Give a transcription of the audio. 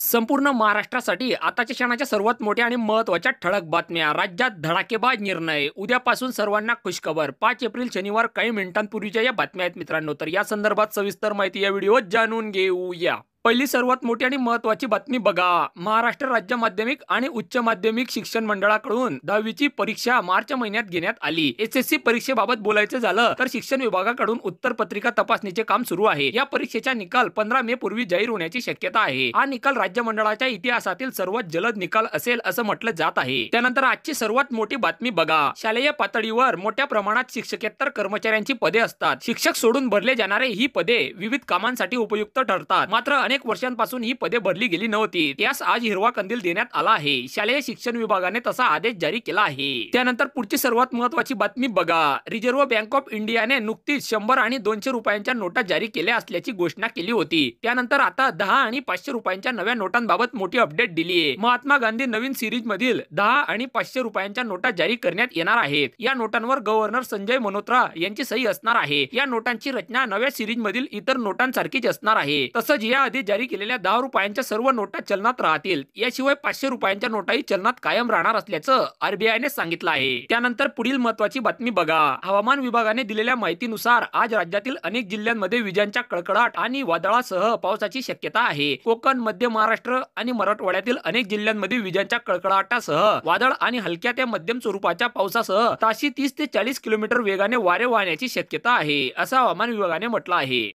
संपूर्ण महाराष्ट्रासाठी आताच्या क्षणाच्या सर्वात मोठ्या आणि महत्त्वाच्या ठळक बातम्या. राज्यात धडाकेबाज निर्णय. उद्यापासून सर्वांना खुशखबर. 5 एप्रिल शनिवार काही मिनिटांपूर्वीच्या या बातम्या आहेत मित्रांनो. तर या संदर्भात सविस्तर माहिती या व्हिडिओत जाणून घेऊया. पहिली सर्वात मोठी आणि महत्त्वाची बातमी बघा. महाराष्ट्र राज्य माध्यमिक आणि उच्च माध्यमिक शिक्षण मंडळाकडून 10वीची परीक्षा मार्च महिन्यात घेण्यात आली. एसएससी परीक्षेबाबत बोलायचं झालं तर शिक्षण विभागाकडून उत्तरपत्रिका तपासणीचे काम सुरू आहे. या परीक्षेचा निकाल 15 मे पूर्वी जाहीर होण्याची शक्यता आहे. हा निकाल राज्य मंडळाच्या इतिहासातील सर्वात जलद निकाल असेल असं म्हटलं जात आहे. त्यानंतर आजची सर्वात मोठी बातमी बघा. शालेय पातळीवर मोठ्या प्रमाणात शिक्षकेतर कर्मचाऱ्यांची पदे असतात. शिक्षक सोडून भरले जाणारे ही पदे विविध कामांसाठी उपयुक्त ठरतात. मात्र अनेक वर्षांपासून ही पदे भरली गेली नव्हती. त्यास आज हिरवा कंदील देण्यात आला आहे. शालेय शिक्षण विभागाने तसा आदेश जारी केला आहे. त्यानंतर पुढची सर्वात महत्त्वाची बातमी बघा. रिझर्व्ह बँक ऑफ इंडियाने नुकतीच 100 आणि 200 रुपयांच्या नोटा जारी केल्या असल्याची घोषणा केली होती. त्यानंतर आता 10 आणि 500 रुपयांच्या नव्या नोटांबाबत मोठी अपडेट दिली आहे. महात्मा गांधी नवीन सिरीज मधील 10 आणि 500 रुपयांच्या नोटा जारी करण्यात येणार आहेत. या नोटांवर गव्हर्नर संजय मल्होत्रा यांची सही असणार आहे. या नोटांची रचना नव्या सिरीज मधील इतर नोटांसारखीच असणार आहे. तसंच या आधी जारी केलेल्या 10 रुपयांच्या सर्व नोटा चलनात राहतील. याशिवाय 500 रुपयांच्या नोटाही चलनात कायम राहणार असल्याचं आरबीआयने सांगितलं आहे. त्यानंतर पुढील महत्त्वाची बातमी बघा. हवामान विभागाने दिलेल्या माहितीनुसार आज राज्यातील अनेक जिल्ह्यांमध्ये विजांच्या कडकडाट आणि वादळासह पावसाची शक्यता आहे. कोकण, मध्य महाराष्ट्र आणि मराठवाड्यातील अनेक जिल्ह्यांमध्ये विजांच्या कडकडाटासह वादळ आणि हलक्या ते मध्यम स्वरूपाच्या पावसासह ताशी 30 ते 40 किलोमीटर वेगाने वारे वाहण्याची शक्यता आहे, असं हवामान विभागाने म्हटलं आहे.